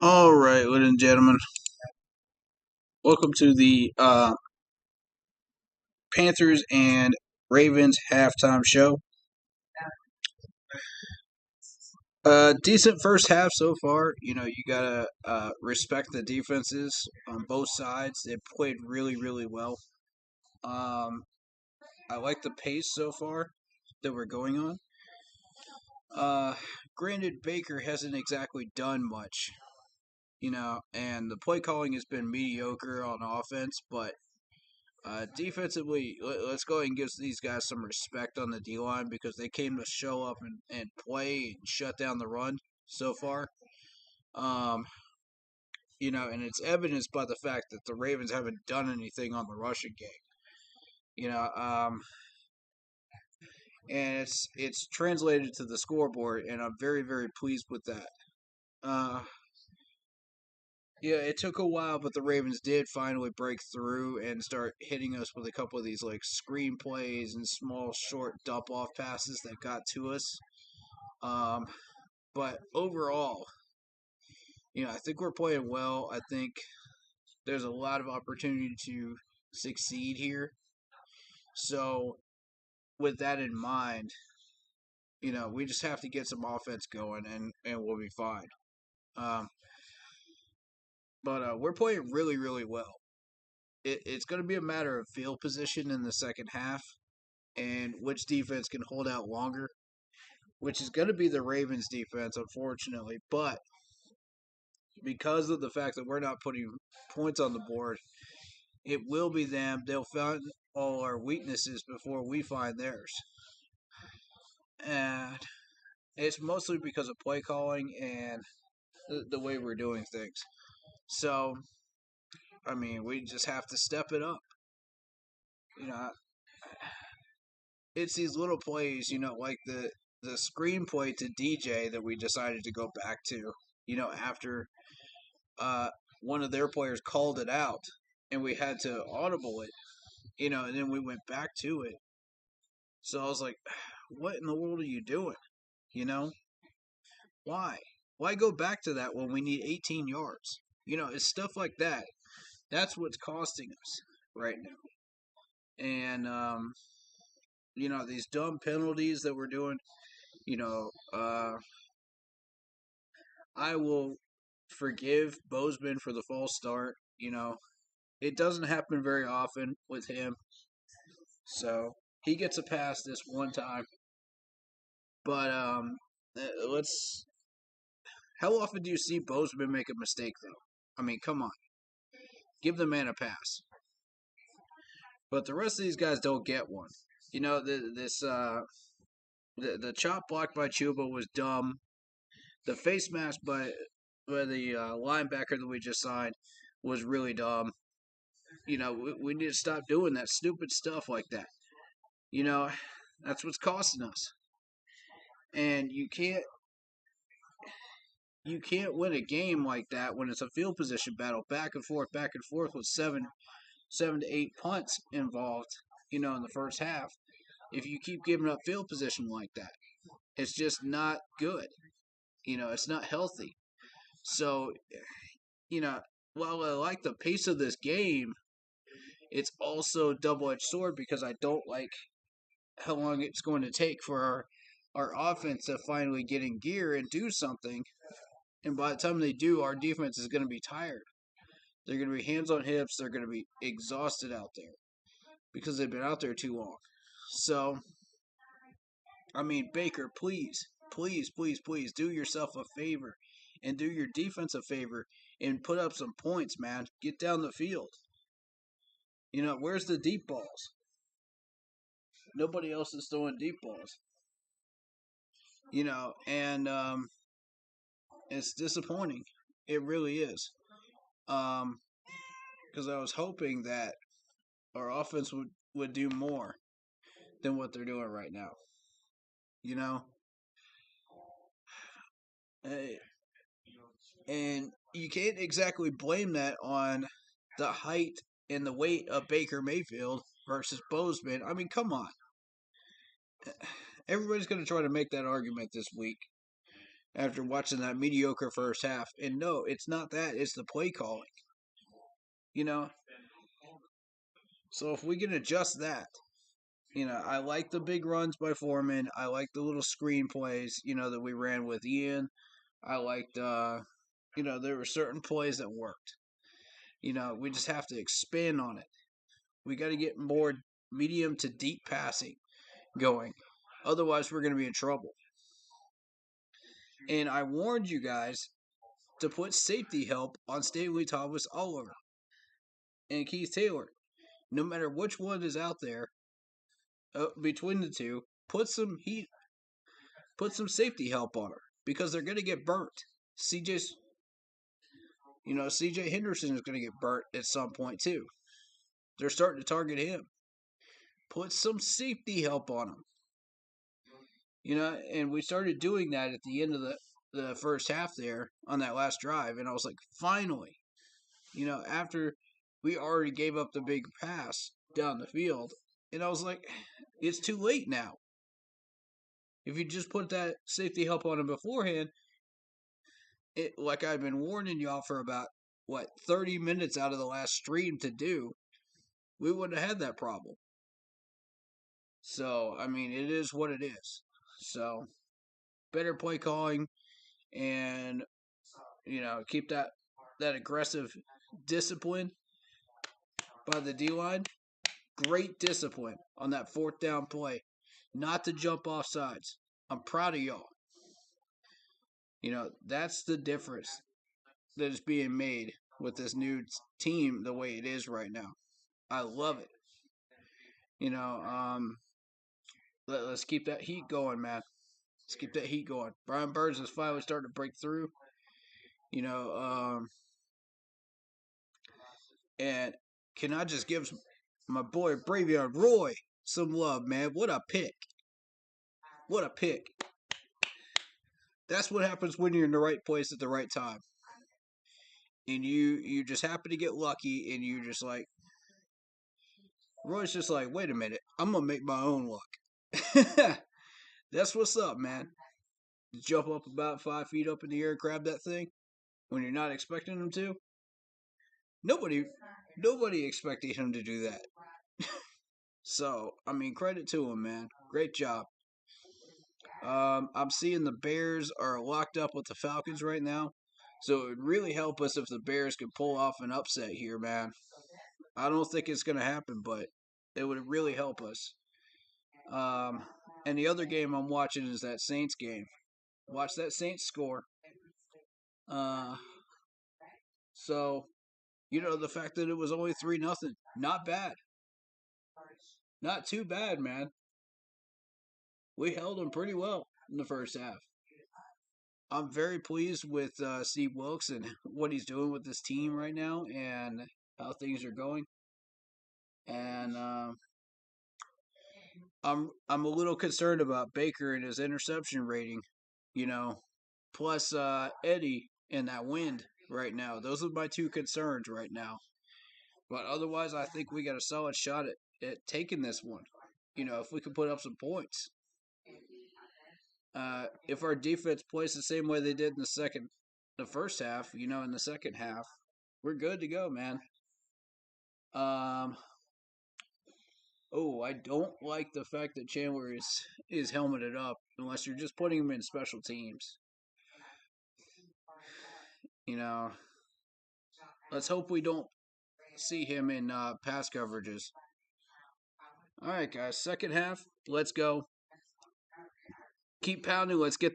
All right, ladies and gentlemen, welcome to the Panthers and Ravens halftime show. Decent first half so far. You gotta respect the defenses on both sides. They played really, really well. Um, I like the pace so far that we're going on. Uh, Granted, Baker hasn't exactly done much, and the play calling has been mediocre on offense, but defensively, let's go ahead and give these guys some respect on the D line because they came to show up and play and shut down the run so far. Um, and it's evidenced by the fact that the Ravens haven't done anything on the rushing game. You know, um, and it's translated to the scoreboard, and I'm very very pleased with that. Uh, Yeah, it took a while, but the Ravens did finally break through and start hitting us with a couple of these like screen plays and small short dump off passes that got to us. Um, but overall, I think we're playing well. I think there's a lot of opportunity to succeed here. So with that in mind, we just have to get some offense going and we'll be fine. Um, but we're playing really, really well. It's going to be a matter of field position in the second half and which defense can hold out longer, which is going to be the Ravens defense, unfortunately. But because of the fact that we're not putting points on the board, it will be them. They'll find all our weaknesses before we find theirs. And it's mostly because of play calling and the way we're doing things. So, I mean, we just have to step it up. You know, it's these little plays, like the screenplay to DJ that we decided to go back to, after uh, one of their players called it out and we had to audible it, and then we went back to it. So I was like, what in the world are you doing? You know, why? Why go back to that when we need 18 yards? It's stuff like that. That's what's costing us right now. And, these dumb penalties that we're doing, you know, uh, I will forgive Bozeman for the false start. It doesn't happen very often with him. So he gets a pass this one time. But let's. How often do you see Bozeman make a mistake though? I mean, come on, give the man a pass. But the rest of these guys don't get one. The chop block by Chuba was dumb. The face mask by the linebacker that we just signed was really dumb. We need to stop doing that stupid stuff like that. You know, that's what's costing us. And you can't win a game like that when it's a field position battle, back and forth with seven to eight punts involved. In the first half, if you keep giving up field position like that, it's just not good. It's not healthy. So, you know, while I like the pace of this game, it's also a double-edged sword because I don't like how long it's going to take for our offense to finally get in gear and do something. And by the time they do, our defense is going to be tired. They're going to be hands on hips. They're going to be exhausted out there because they've been out there too long. So, I mean, Baker, please, please, please, please do yourself a favor and do your defense a favor and put up some points, man. Get down the field. Where's the deep balls? Nobody else is throwing deep balls. And it's disappointing. It really is. Because I was hoping that our offense would do more than what they're doing right now. You know, Eh, and you can't exactly blame that on the height and the weight of Baker Mayfield versus Bozeman. I mean, come on. Everybody's going to try to make that argument this week. after watching that mediocre first half. And no, it's not that. It's the play calling. You know, so if we can adjust that, I like the big runs by Foreman. I like the little screen plays, that we ran with Ian. I liked, there were certain plays that worked. We just have to expand on it. We got to get more medium to deep passing going. Otherwise, we're going to be in trouble. And I warned you guys to put safety help on Stanley Thomas Oliver and Keith Taylor. No matter which one is out there between the two, put some safety help on her because they're going to get burnt. CJ Henderson is going to get burnt at some point too. They're starting to target him. Put some safety help on him. And we started doing that at the end of the first half there on that last drive, and I was like, finally, after we already gave up the big pass down the field, and I was like, it's too late now. If you just put that safety help on him beforehand, like I've been warning y'all for about 30 minutes out of the last stream to do, we wouldn't have had that problem. So, I mean, it is what it is. So, better play calling and, keep that aggressive discipline by the D-line. Great discipline on that fourth down play. Not to jump off sides. I'm proud of y'all. That's the difference that is being made with this new team the way it is right now. I love it. Let's keep that heat going, man. Let's keep that heat going. Brian Burns is finally starting to break through. And can I just give my boy Bravion Roy some love, man? What a pick. What a pick. That's what happens when you're in the right place at the right time. And you just happen to get lucky, and you just like, Roy's just like, wait a minute, I'm going to make my own luck. That's what's up, man. Jump up about 5 feet up in the air and grab that thing when you're not expecting him to. Nobody expected him to do that. So, I mean, credit to him, man. Great job. I'm seeing the Bears are locked up with the Falcons right now. So it would really help us if the Bears could pull off an upset here, man. I don't think it's going to happen, but it would really help us. And the other game I'm watching is that Saints game. Watch that Saints score. So, the fact that it was only 3-0, not bad. Not too bad, man. We held them pretty well in the first half. I'm very pleased with Steve Wilkes and what he's doing with this team right now and how things are going. And I'm a little concerned about Baker and his interception rating, plus Eddie and that wind right now. Those are my two concerns right now. But otherwise, I think we got a solid shot at taking this one. If we can put up some points. If our defense plays the same way they did in the first half, in the second half, we're good to go, man. I don't like the fact that Chandler is helmeted up unless you're just putting him in special teams. Let's hope we don't see him in pass coverages. All right, guys, second half, let's go. Keep pounding. Let's get that.